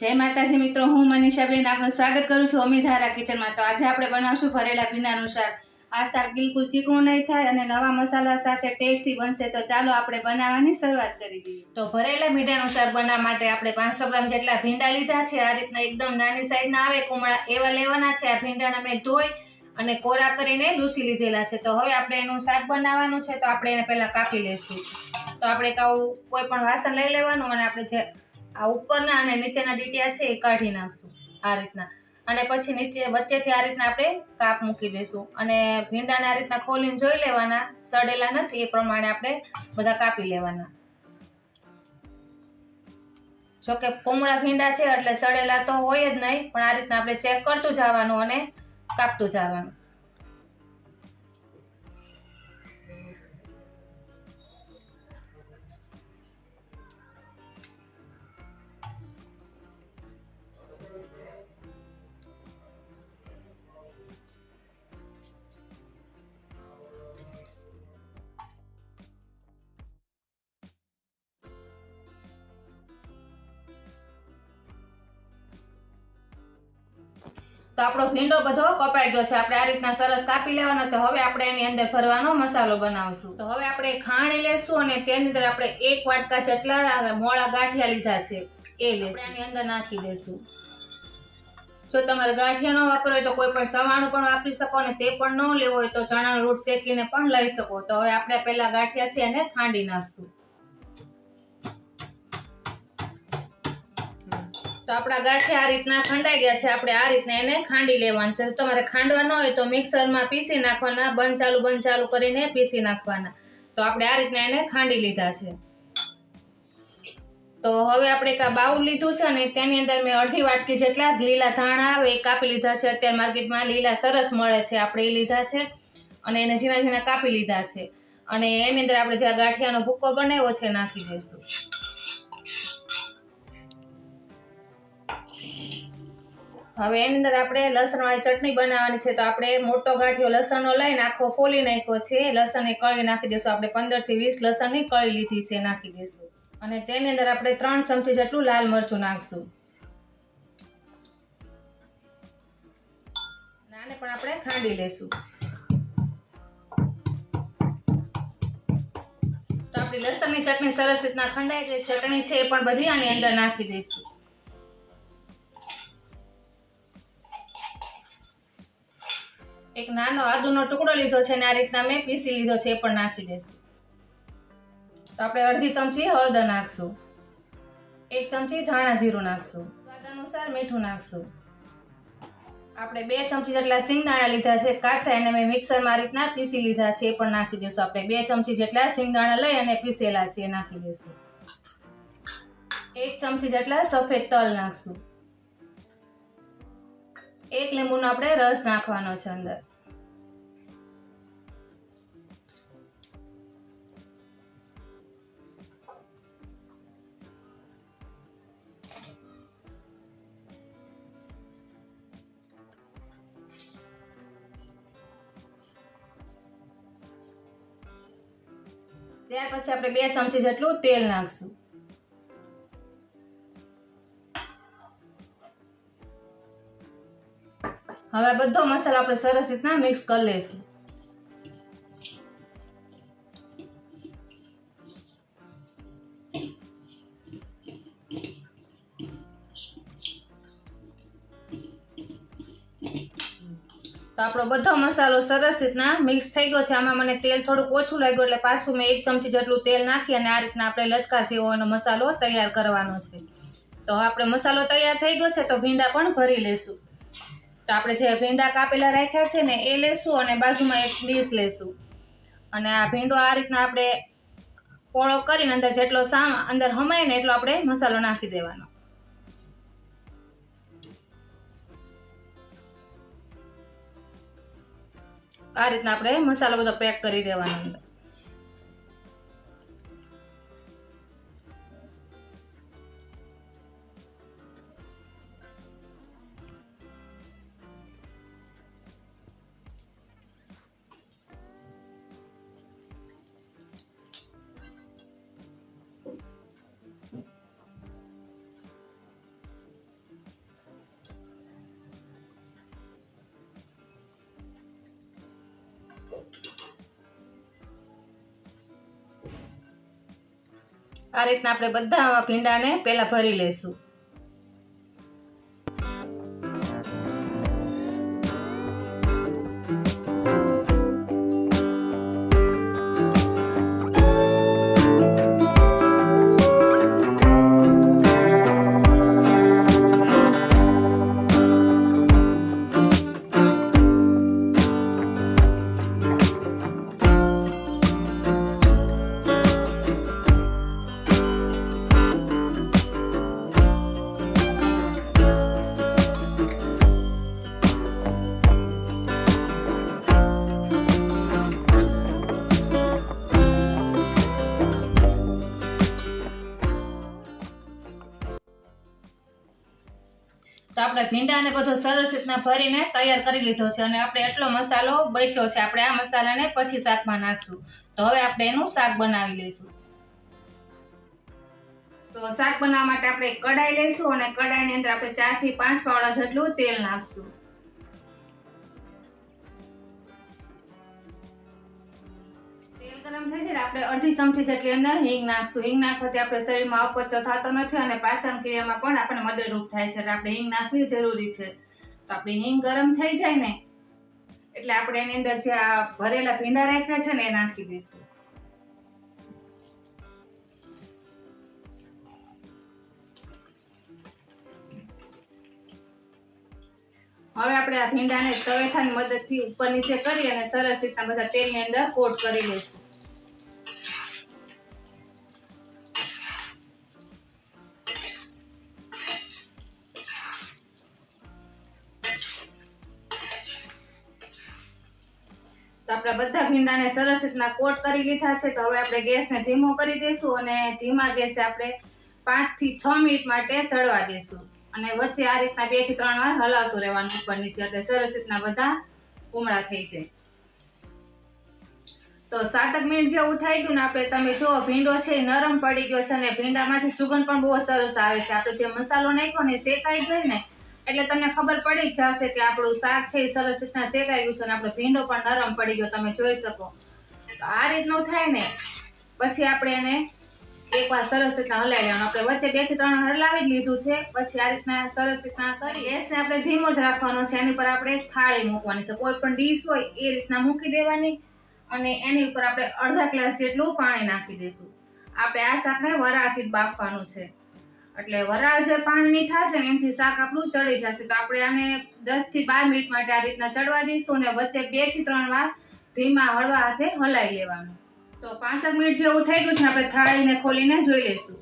जय माताजी मित्रों, हूँ मनीषाबेन आपનું સ્વાગત કરું છું અમીધારા કિચનમાં। તો આજે આપણે બનાવશું ભરેલા ભીંડાનું શાક। આ શાક બિલકુલ ચીકણું નહીં થાય અને નવા મસાલા સાથે ટેસ્ટી બનશે। તો ચાલો આપણે બનાવવાની શરૂઆત કરી દઈએ। તો ભરેલા ભીંડાનું શાક બનાવવા માટે આપણે 500 ગ્રામ જેટલા ભીંડા લીધા છે। આ રીતના એકદમ નાની સાઈઝના આવે કુમળા એવા લેવાના છે। આ ભીંડાને મેં ધોઈ અને કોરા કરીને લૂછી લીધેલા છે। તો હવે આપણે એનું શાક બનાવવાનું છે, તો આપણે એને પહેલા કાપી લઈશું। તો આપણે કોઈ પણ વાસણ લઈ લેવાનું અને આપણે જે આ ઉપરના અને નીચેના ડીટિયા છે એ કાઢી નાખશું આ રીતના। અને પછી નીચે વચ્ચેથી આ રીતના આપણે કાપ મૂકી દઈશું અને ભીંડાને આ રીતના ખોલીને જોઈ લેવાના, સડેલા નથી એ પ્રમાણે આપણે બધા કાપી લેવાના। જોકે કોમળા ભીંડા છે એટલે સડેલા તો હોય જ નહીં, પણ આ રીતના આપણે ચેક કરતું જવાનું અને કાપતું જવાનું। તો આપણો ભીંડો બધો કપાઈ ગયો છે। આપણે આ રીતના સરસ કાપી લેવાનો। તો હવે આપણે એની અંદર ભરવાનો મસાલો બનાવશું। તો હવે આપણે ખાંડ લેશું અને તેની અંદર આપણે 1 વાટકા જેટલા મોળા ગાંઠિયા લીધા છે એ લેશું, આની અંદર નાખી દેશું। જો તમારે ગાંઠિયા ન વાપરવો હોય તો કોઈ પણ ચવાણું પણ વાપરી શકો અને તે પણ ન લેવો હોય તો ચણાનો લોટ શેકીને પણ લઈ શકો। તો હવે આપણે પહેલા ગાંઠિયા છે એને ખાંડી નાખશું। તો આપણા ગાંઠિયા આ રીતના ખંડાઈ ગયા છે। આપણે આ રીતના એને ખાંડી લેવાનું છે। તમારે ખાંડવા ન હોય તો મિક્સરમાં પીસી નાખવાના, બંધ ચાલુ કરીને પીસી નાખવાના। તો આપણે આ રીતના એને ખાંડી લીધા છે। તો હવે આપણે એક બાઉલ લીધું છે અને તેની અંદર મેં અડધી વાટકી જેટલા લીલા ધાણા આવે એ કાપી લીધા છે। અત્યારે માર્કેટમાં લીલા સરસ મળે છે, આપણે એ લીધા છે અને એને ઝીણા ઝીણા કાપી લીધા છે। અને એની અંદર આપણે જે ગાંઠિયાનો ભૂકો બનાવ્યો છે નાખી દઈશું। હવે એની અંદર આપણે લસણવાળી ચટણી બનાવવાની છે। તો આપણે મોટો ગાંઠિયો લસણનો લઈને આખો ફોલી નાખ્યો છે। લસણની કળી નાખી દઈશું। આપણે 15 થી 20 લસણની કળી લીધી છે નાખી દઈશું। અને તેની અંદર આપણે 3 ચમચી જેટલું લાલ મરચું નાખશું। આને પણ આપણે ખાંડી લેશું। તો આપણી લસણની ચટણી સરસ રીતના ખંડાઈ ગઈ। ચટણી છે એ પણ બધી આની અંદર નાખી દઈશું। એક નાનો આદુનો ટુકડો લીધો છે અને આ રીતના મેં પીસી લીધો છે, એ પણ નાખી દઈશું। તો આપણે અડધી ચમચી હળદર નાખશું, 1 ચમચી ધાણા જીરું નાખશું, સ્વાદ અનુસાર મીઠું નાખશું। આપણે 2 ચમચી જેટલા સિંગદાણા લીધા છે કાચા, એને મેં મિક્સરમાં આ રીતના પીસી લીધા છે, એ પણ નાખી દઈશું। આપણે 2 ચમચી જેટલા સિંગદાણા લઈ અને પીસેલા છે એ નાખી દઈશું। 1 ચમચી જેટલા સફેદ તલ નાખશું। 1 લીંબુનો આપણે રસ નાખવાનો છે અંદર। ત્યાર પછી આપણે 2 ચમચી જેટલું તેલ નાખશું। હવે બધો મસાલો આપણે સરસ રીતના મિક્સ કરી લઈશું। તો આપણો બધો મસાલો સરસ રીતના મિક્સ થઈ ગયો છે। આમાં મને તેલ થોડુંક ઓછું લાગ્યું એટલે પાછું મેં 1 ચમચી જેટલું તેલ નાખી અને આ રીતના આપણે લચકા જેવો એનો મસાલો તૈયાર કરવાનો છે। તો આપણે મસાલો તૈયાર થઈ ગયો છે, તો ભીંડા પણ ભરી લેશું। તો આપણે જે ભીંડા કાપેલા રાખ્યા છે ને એ લેશું અને બાજુમાં એક ડીશ લેશું અને આ ભીંડો આ રીતના આપણે પોળો કરીને અંદર જેટલો અંદર હમાય ને એટલો આપણે મસાલો નાખી દેવાનો। આ રીતના આપણે મસાલો બધો પેક કરી દેવાનો અંદર। આ રીતના આપણે બધા ભીંડાને પહેલા ભરી લેશું. તો આપણે ભીંડાને બધો સરસ રીતના ભરીને તૈયાર કરી લીધો છે અને આપણે એટલો મસાલો બચ્યો છે. આપણે આ મસાલાને પછી શાકમાં નાખશું. તો હવે આપણે એનું શાક બનાવી લઈશું. તો શાક બનાવવા માટે આપણે કઢાઈ લઈશું અને કઢાઈની અંદર આપણે 4 થી 5 પાવડા જેટલું તેલ નાખશું. તેલ ગરમ થઈ જાય આપણે અડધી ચમચી જેટલી અંદર હિંગ નાખશું. હિંગ નાખવાથી આપણે શરીરમાં અપચો થતો નથી અને પાચન ક્રિયામાં પણ આપણને મદદરૂપ થાય છે. એટલે આપણે હિંગ નાખવી જરૂરી છે. તો આપણી હિંગ ગરમ થઈ જાય ને એટલે આપણે એની અંદર જે આ ભરેલા ભીંડા રાખ્યા છે ને એ નાખી દઈશું. હવે આપણે આ ભીંડાને તવેથાની મદદથી ઉપર નીચે કરી અને સરસ રીતના બધા તેલની અંદર કોટ કરી લઈશું. તો આપણે બધા ભીંડાને સરસ રીતના કોટ કરી લીધા છે. તો હવે આપણે ગેસને ધીમો કરી દઈશું અને ધીમા ગેસે આપણે 5 થી 6 મિનિટ માટે ચડવા દઈશું અને વચ્ચે આ રીતના 2 થી 3 વાર હલાવતું રહેવાનું ઉપર નીચે એટલે સરસ રીતના બધા કુમળા થઈ જાય. તો 7 મિનિટ જેવું થઈ ગયું ને આપણે તમે જો ભીંડો છે નરમ પડી ગયો છે અને ભીંડામાંથી સુગંધ પણ બહુ સરસ આવે છે. આપણે જે મસાલો નાખ્યો ને શેકાઈ જાય ને એટલે તમને ખબર પડી જ જશે કે આપણું શાક છે એ સરસ રીતના શેકાઈ ગયું છે અને આપણો ભીંડો પણ નરમ પડી ગયો. તમે જોઈ શકો. તો આ રીતનું થાય ને પછી આપણે એને એકવાર સરસ રીતના હલાવી લેવાનું. આપણે વચ્ચે 2 થી 3 હલાવી જ લીધું છે. પછી આ રીતના સરસ રીતના કરી ગેસને આપણે ધીમો જ રાખવાનો છે. એની પર આપણે એક થાળી મૂકવાની છે. કોઈ પણ ડીશ હોય એ રીતના મૂકી દેવાની અને એની ઉપર આપણે અડધા ગ્લાસ જેટલું પાણી નાખી દઈશું. આપણે આ શાકને વરાળથી જ બાફવાનું છે એટલે વરાળ જે પાણીની થશે ને એમથી શાક આપણું ચડી જશે. તો આપણે આને 10 થી 12 મિનિટ માટે આ રીતના ચડવા દઈશું અને વચ્ચે 2 થી 3 વાર ધીમા હળવા હાથે હલાવી લેવાનું. તો 5 મિનિટ જેવું થઈ ગયું છે. આપણે થાળીને ખોલીને જોઈ લઈશું.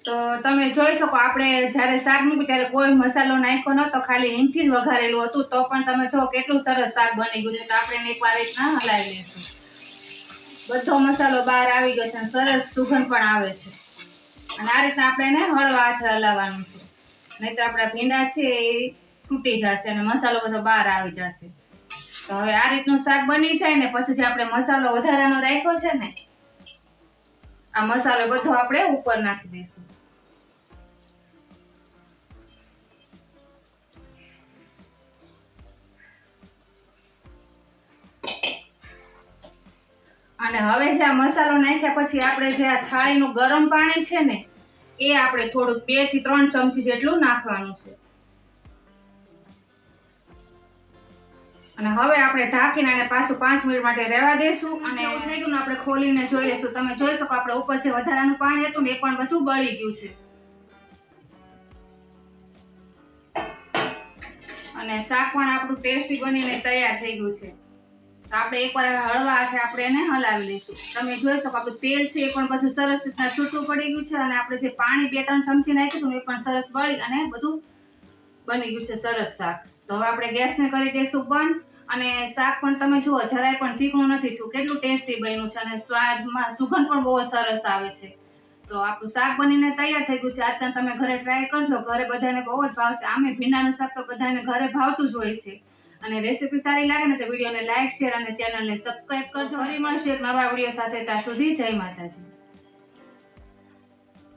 તો તમે જોઈ શકો આપણે જ્યારે શાક મૂક્યું ત્યારે કોઈ મસાલો નાખ્યો નહોતો, ખાલી હિંગથી જ વઘારેલું હતું. તો પણ તમે જો કેટલું સરસ શાક બની ગયું છે. તો આપણે એને એકવાર રીતના હલાવી લઈશું. બધો મસાલો બહાર આવી ગયો છે અને સરસ સુગંધ પણ આવે છે અને આ રીતના આપણે એને હળવા હાથે હલાવવાનું છે. નહીતર આપણા ભીંડા છે એ તૂટી જશે અને મસાલો બધો બહાર આવી જશે. તો હવે આ રીતનું શાક બની જાય ને પછી જે આપણે મસાલો વધારાનો રાખ્યો છે ને આ મસાલો બધો આપણે ઉપર નાખી દઈશું. અને હવે જે આ મસાલો નાખ્યા પછી આપણે જે આ થાળીનું ગરમ પાણી છે ને એ આપણે થોડુંક 2 થી 3 ચમચી જેટલું નાખવાનું છે અને હવે આપણે ઢાંકીને આને પાછું 5 મિનિટ માટે રહેવા દઈશું. અને એવું થઈ ગયું ને આપણે ખોલીને જોઈ લઈશું. તમે જોઈ શકો આપણે ઉપર જે વધારાનું પાણી હતું ને એ પણ બધું બળી ગયું છે અને શાક પણ આપણું ટેસ્ટી બનીને તૈયાર થઈ ગયું છે. તો આપણે એકવાર હળવા હાથે આપણે એને હલાવી લઈશું. તમે જોઈ શકો આપણું તેલ છે એ પણ બધું સરસ રીતના છૂટું પડી ગયું છે અને આપણે જે પાણી 2-3 ચમચી નાખ્યું હતું એ પણ સરસ બળી અને બધું બની ગયું છે સરસ શાક. તો હવે આપણે ગેસને કરી દઈશું બંધ અને શાક પણ તમે જુઓ જરાય પણ ચીકણું નથી થયું, કેટલું ટેસ્ટી બન્યું છે અને સ્વાદમાં સુગંધ પણ બહુ સરસ આવે છે. તો આપણું શાક બનીને તૈયાર થઈ ગયું છે. આજના તમે ઘરે ટ્રાય કરજો, ઘરે બધાને બહુ જ ભાવશે. આમે ભીંડાનું શાક તો બધાને ઘરે ભાવતું જ હોય છે અને રેસીપી સારી લાગે ને તો વિડીયોને લાઈક, શેર અને ચેનલને સબસ્ક્રાઇબ કરજો. ફરી મળશે એક નવા વિડીયો સાથે. ત્યાં સુધી જય માતાજી.